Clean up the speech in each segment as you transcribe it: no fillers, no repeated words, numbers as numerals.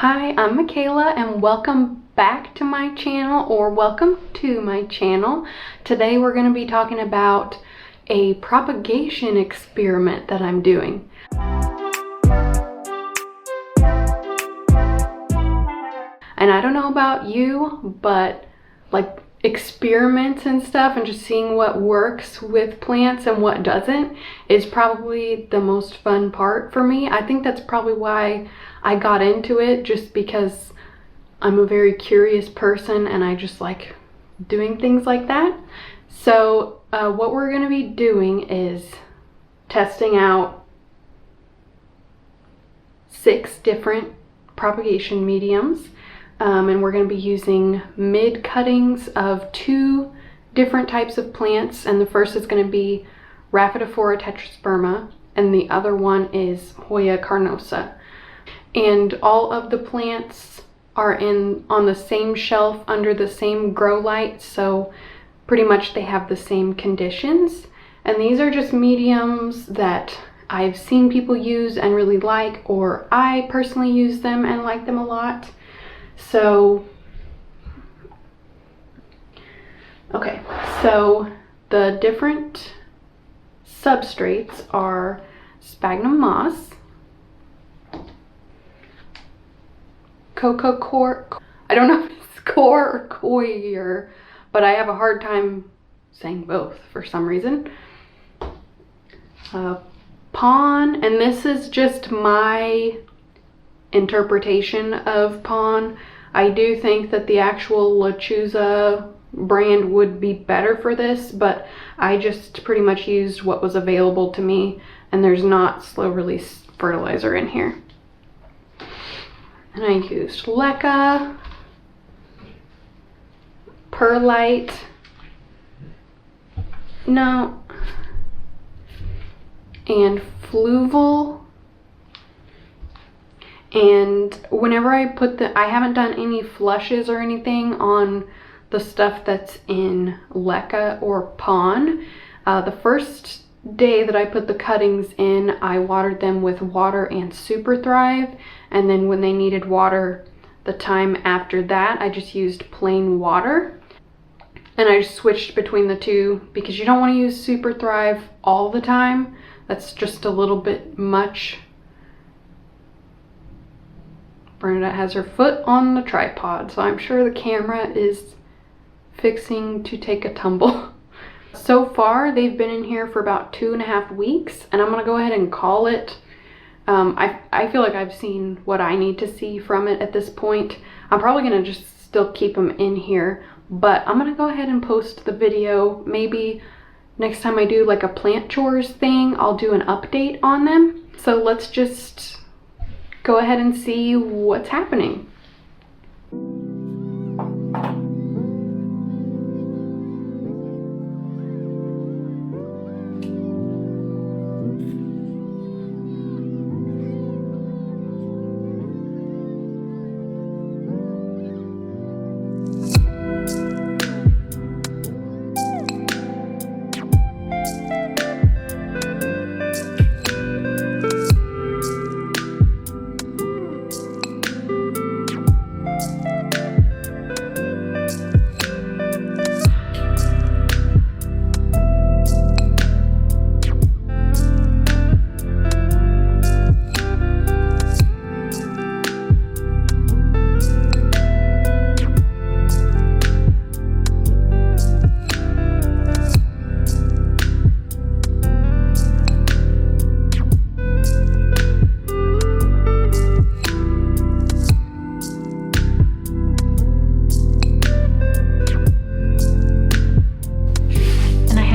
Hi, I'm Michaela and welcome back to my channel, or welcome to my channel. Today we're going to be talking about a propagation experiment that I'm doing. And I don't know about you, but like experiments and stuff and just seeing what works with plants and what doesn't is probably the most fun part for me. I think that's probably why I got into it, just because I'm a very curious person and I just like doing things like that. So what we're going to be doing is testing out 6 different propagation mediums. And we're going to be using mid cuttings of 2 different types of plants, and the first is going to be Rhaphidophora tetrasperma and the other one is Hoya carnosa. And all of the plants are on the same shelf under the same grow light, so pretty much they have the same conditions. And these are just mediums that I've seen people use and really like, or I personally use them and like them a lot. So, okay, so the different substrates are sphagnum moss, coco coir, I don't know if it's coir or coir, but I have a hard time saying both for some reason. Pawn, and this is just my interpretation of pawn. I do think that the actual Lechuza brand would be better for this, but I just pretty much used what was available to me, and there's not slow release fertilizer in here. And I used leca, perlite, and fluval. And whenever I put I haven't done any flushes or anything on the stuff that's in leca or pawn. The first day that I put the cuttings in, I watered them with water and Super Thrive, and then when they needed water the time after that, I just used plain water. And I just switched between the two because you don't want to use Super Thrive all the time. That's just a little bit much. Bernadette has her foot on the tripod, so I'm sure the camera is fixing to take a tumble. So far, they've been in here for about 2.5 weeks, and I'm gonna go ahead and call it. I feel like I've seen what I need to see from it at this point. I'm probably gonna just still keep them in here, but I'm gonna go ahead and post the video. Maybe next time I do like a plant chores thing, I'll do an update on them. So let's just go ahead and see what's happening.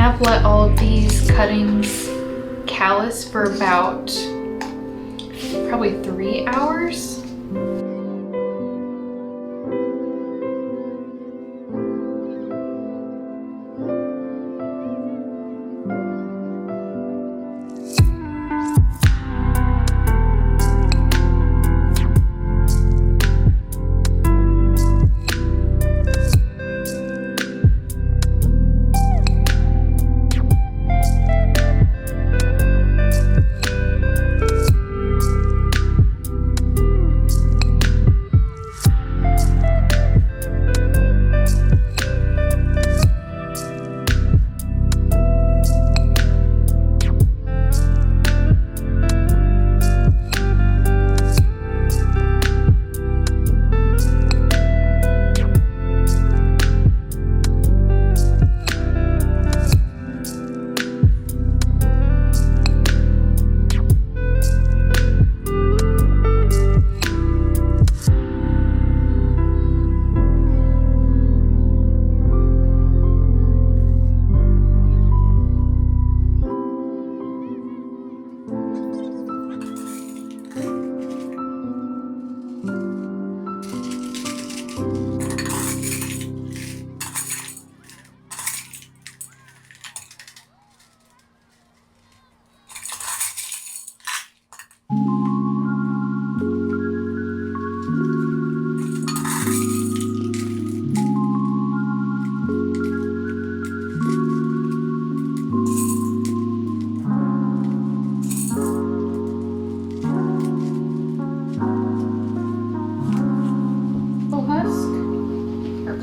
I've let all of these cuttings callus for about probably 3 hours.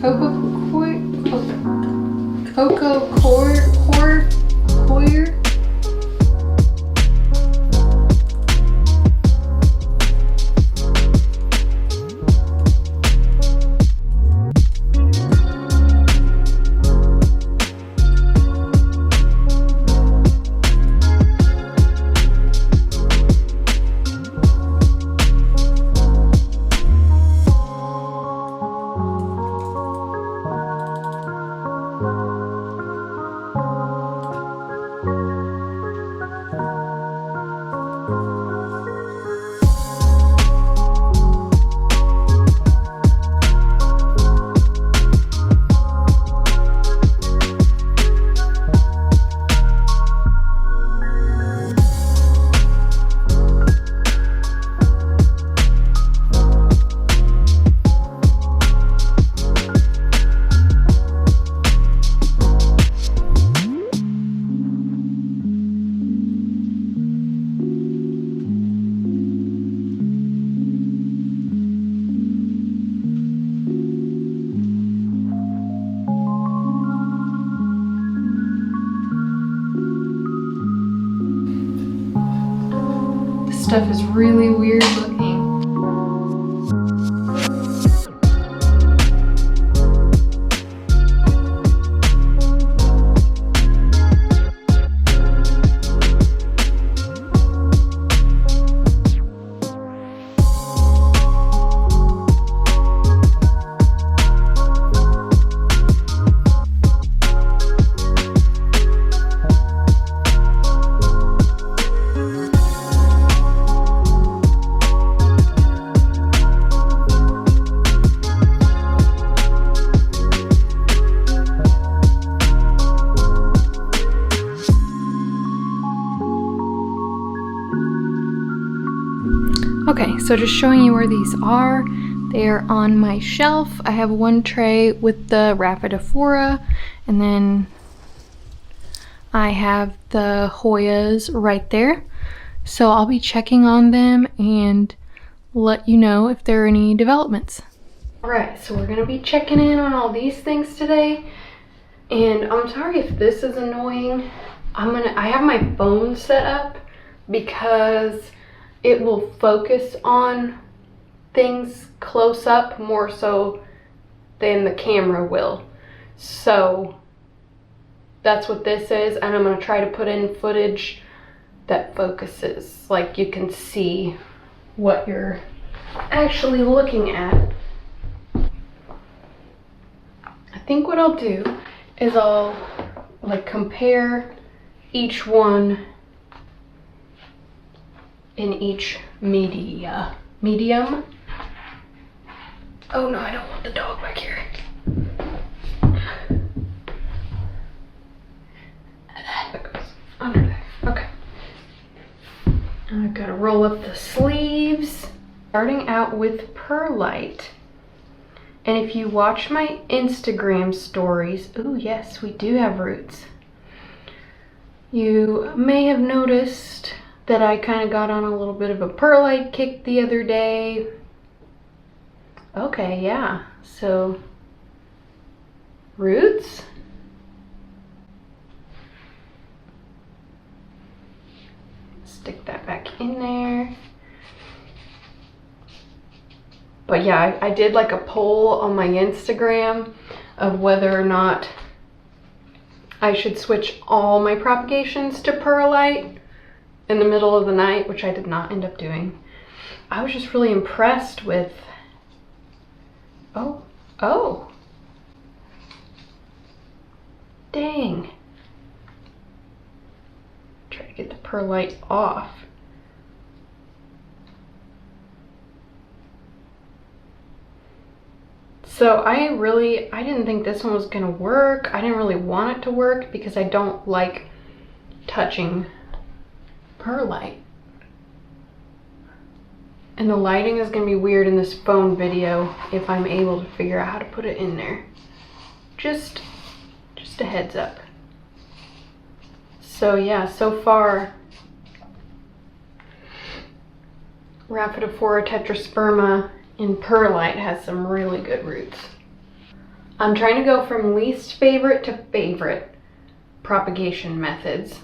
Coco coir. Stuff is really weird looking. Okay, so just showing you where these are. They are on my shelf. I have one tray with the Rhaphidophora, and then I have the Hoyas right there. So I'll be checking on them and let you know if there are any developments. Alright, so we're gonna be checking in on all these things today. And I'm sorry if this is annoying. I have my phone set up because it will focus on things close up more so than the camera will. So that's what this is, and I'm gonna try to put in footage that focuses, like you can see what you're actually looking at. I think what I'll do is I'll like compare each one in each medium. Oh no, I don't want the dog back here. That goes under there. Okay. I've got to roll up the sleeves. Starting out with perlite. And if you watch my Instagram stories, oh yes, we do have roots. You may have noticed that I kind of got on a little bit of a perlite kick the other day. Okay, yeah, so roots. Stick that back in there. But yeah, I did like a poll on my Instagram of whether or not I should switch all my propagations to perlite in the middle of the night, which I did not end up doing. I was just really impressed with, oh, dang. Try to get the perlite off. So I didn't think this one was gonna work. I didn't really want it to work because I don't like touching perlite. And the lighting is gonna be weird in this phone video if I'm able to figure out how to put it in there. Just a heads up. So yeah, so far, Rhaphidophora tetrasperma in perlite has some really good roots. I'm trying to go from least favorite to favorite propagation methods.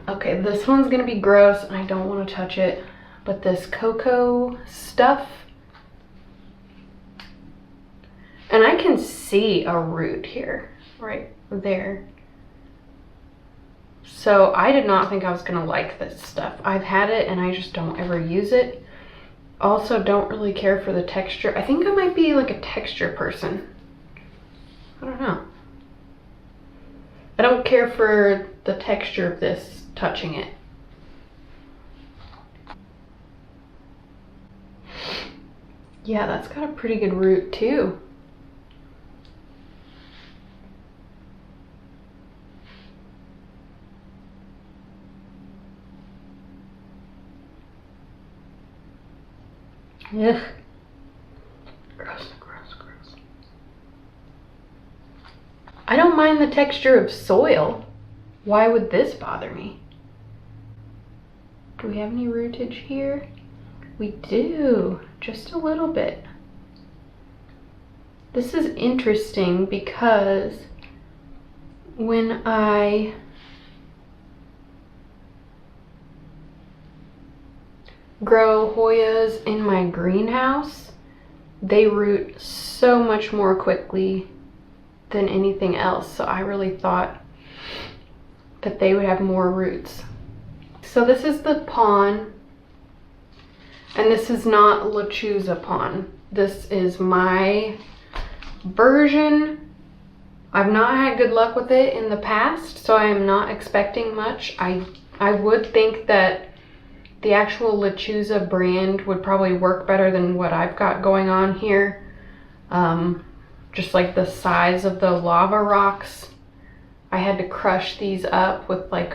Okay, this one's gonna be gross and I don't want to touch it, but this coco stuff, and I can see a root here, right there. So I did not think I was gonna like this stuff. I've had it and I just don't ever use it. Also don't really care for the texture. I think I might be like a texture person. I don't know. I don't care for the texture of this touching it. Yeah, that's got a pretty good root too. Ugh. Gross, gross, gross. I don't mind the texture of soil. Why would this bother me? Do we have any rootage here? We do, just a little bit. This is interesting because when I grow Hoyas in my greenhouse, they root so much more quickly than anything else. So I really thought that they would have more roots. So this is the pon, and this is not lechuza pon. This is my version. I've not had good luck with it in the past, so I am not expecting much. I would think that the actual lechuza brand would probably work better than what I've got going on here. Just like the size of the lava rocks. I had to crush these up with like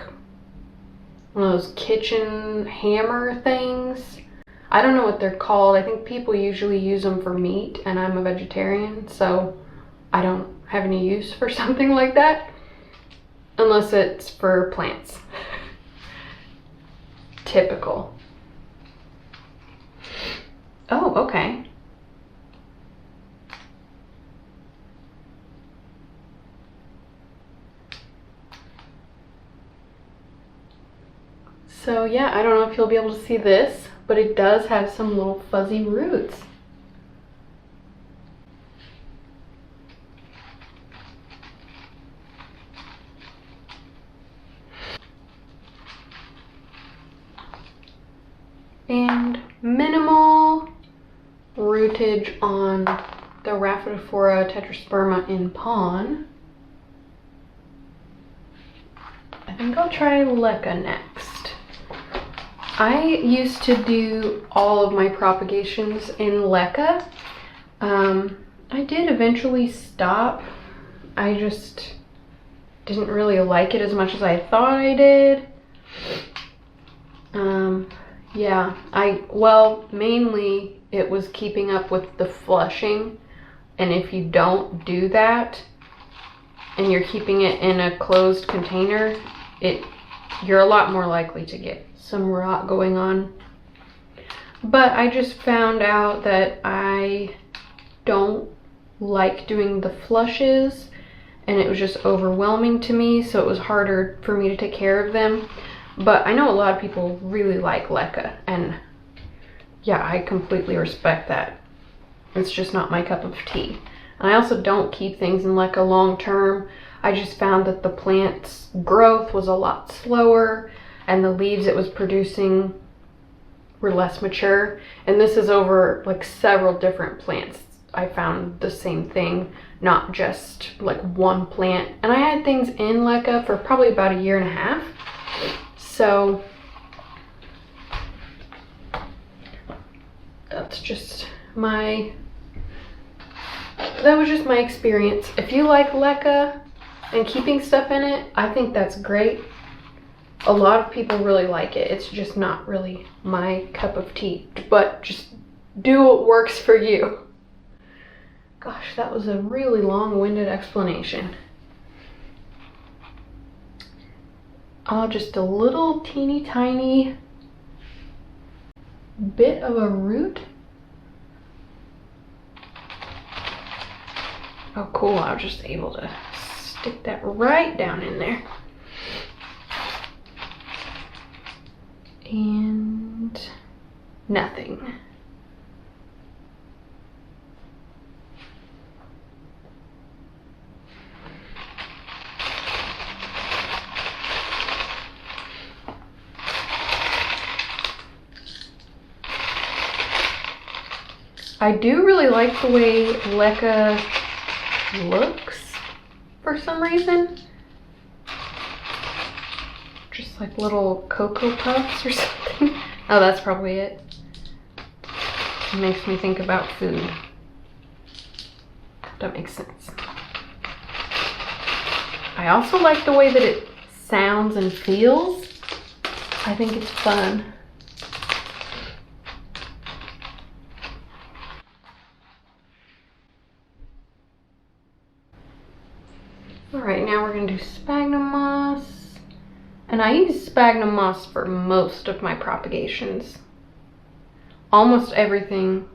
one of those kitchen hammer things. I don't know what they're called. I think people usually use them for meat, and I'm a vegetarian, so I don't have any use for something like that unless it's for plants. Typical. Oh, okay. So yeah, I don't know if you'll be able to see this, but it does have some little fuzzy roots. And minimal rootage on the Rhaphidophora tetrasperma in pon. I think I'll try leca next. I used to do all of my propagations in leca. I did eventually stop. I just didn't really like it as much as I thought I did. Yeah, well, mainly it was keeping up with the flushing, and if you don't do that and you're keeping it in a closed container, you're a lot more likely to get some rot going on. But I just found out that I don't like doing the flushes, and it was just overwhelming to me, so it was harder for me to take care of them. But I know a lot of people really like leca, and yeah, I completely respect that. It's just not my cup of tea. And I also don't keep things in leca long term. I just found that the plant's growth was a lot slower, and the leaves it was producing were less mature. And this is over like several different plants. I found the same thing, not just like one plant. And I had things in leca for probably about 1.5 years. So that was just my experience. If you like leca and keeping stuff in it, I think that's great. A lot of people really like it. It's just not really my cup of tea, but just do what works for you. Gosh, that was a really long-winded explanation. Just a little teeny tiny bit of a root. Oh cool, I was just able to stick that right down in there. And nothing. I do really like the way leca looks for some reason. Just like little cocoa puffs or something. Oh, that's probably it. It makes me think about food. That makes sense. I also like the way that it sounds and feels. I think it's fun. All right, now we're gonna do sphagnum moss. And I use sphagnum moss for most of my propagations. Almost everything,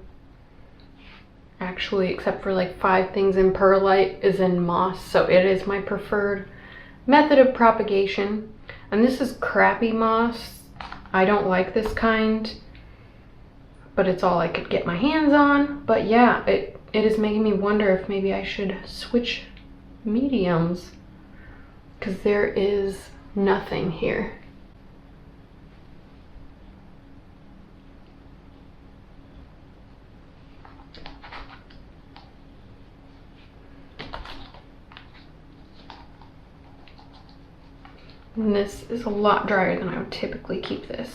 actually, except for like 5 things in perlite is in moss, so it is my preferred method of propagation. And this is crappy moss. I don't like this kind, but it's all I could get my hands on. But yeah, it is making me wonder if maybe I should switch mediums, because there is nothing here. And this is a lot drier than I would typically keep this.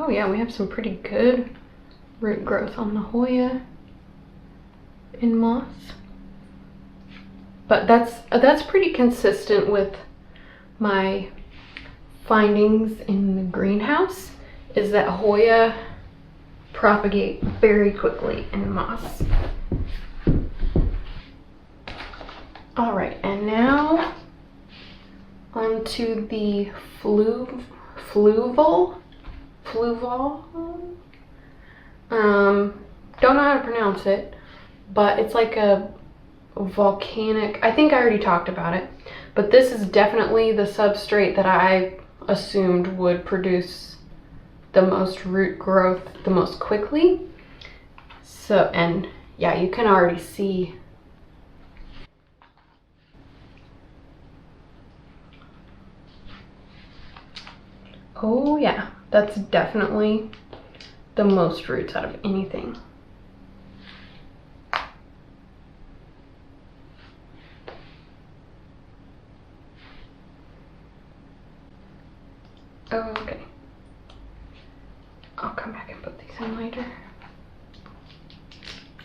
Oh yeah, we have some pretty good root growth on the Hoya in moss. But that's pretty consistent with my findings in the greenhouse, is that Hoya propagate very quickly in moss. All right, and now onto the fluval. Don't know how to pronounce it, but it's like a volcanic, I think I already talked about it, but this is definitely the substrate that I assumed would produce the most root growth the most quickly. So, and yeah, you can already see oh yeah, that's definitely the most roots out of anything. Oh, okay. I'll come back and put these in later.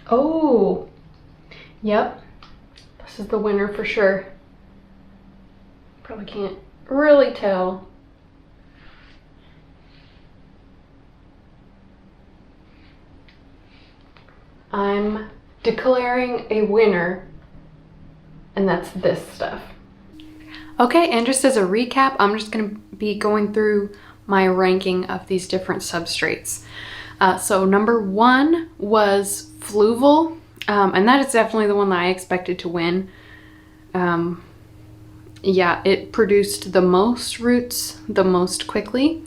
Oh, yep. This is the winner for sure. Probably can't really tell. I'm declaring a winner, and that's this stuff. Okay, and just as a recap, I'm just going to be going through my ranking of these different substrates. So number 1 was fluval, and that is definitely the one that I expected to win. Yeah, it produced the most roots the most quickly.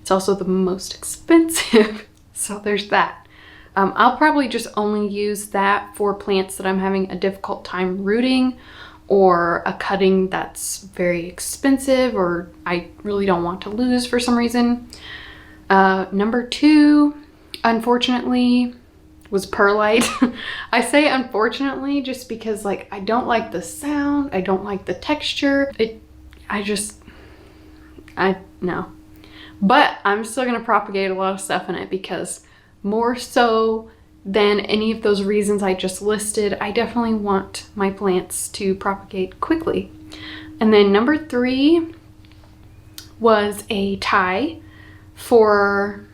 It's also the most expensive, so there's that. I'll probably just only use that for plants that I'm having a difficult time rooting, or a cutting that's very expensive or I really don't want to lose for some reason. Number 2, unfortunately, was perlite. I say unfortunately just because like I don't like the sound, I don't like the texture. No. But I'm still gonna propagate a lot of stuff in it because more so than any of those reasons I just listed, I definitely want my plants to propagate quickly. And then number 3 was a tie for,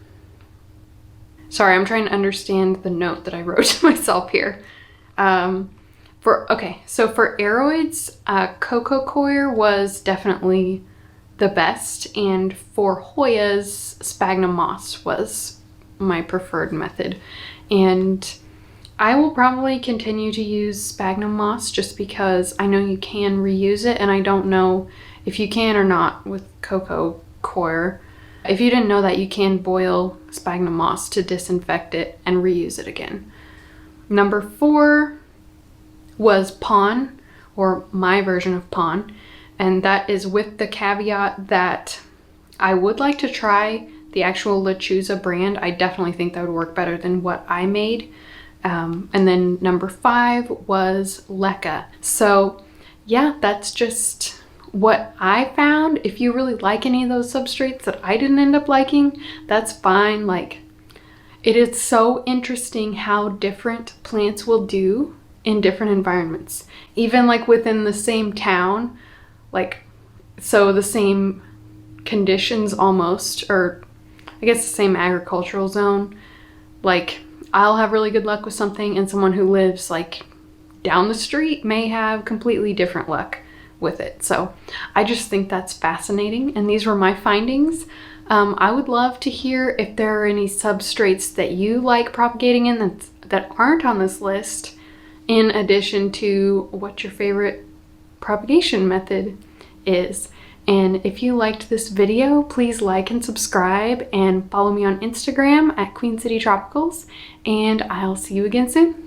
sorry, I'm trying to understand the note that I wrote to myself here. So for aroids, coco coir was definitely the best, and for Hoya's, sphagnum moss was my preferred method. And I will probably continue to use sphagnum moss just because I know you can reuse it, and I don't know if you can or not with coco coir. If you didn't know that, you can boil sphagnum moss to disinfect it and reuse it again. Number 4 was pon, or my version of pon, and that is with the caveat that I would like to try the actual Lechuza brand. I definitely think that would work better than what I made. And then number 5 was leca. So yeah, that's just what I found. If you really like any of those substrates that I didn't end up liking, that's fine. Like, it is so interesting how different plants will do in different environments. Even like within the same town, like, so the same conditions almost, or I guess the same agricultural zone. Like, I'll have really good luck with something, and someone who lives like down the street may have completely different luck with it. So I just think that's fascinating, and these were my findings. I would love to hear if there are any substrates that you like propagating in that aren't on this list, in addition to what your favorite propagation method is. And if you liked this video, please like and subscribe, and follow me on Instagram at Queen City Tropicals, and I'll see you again soon.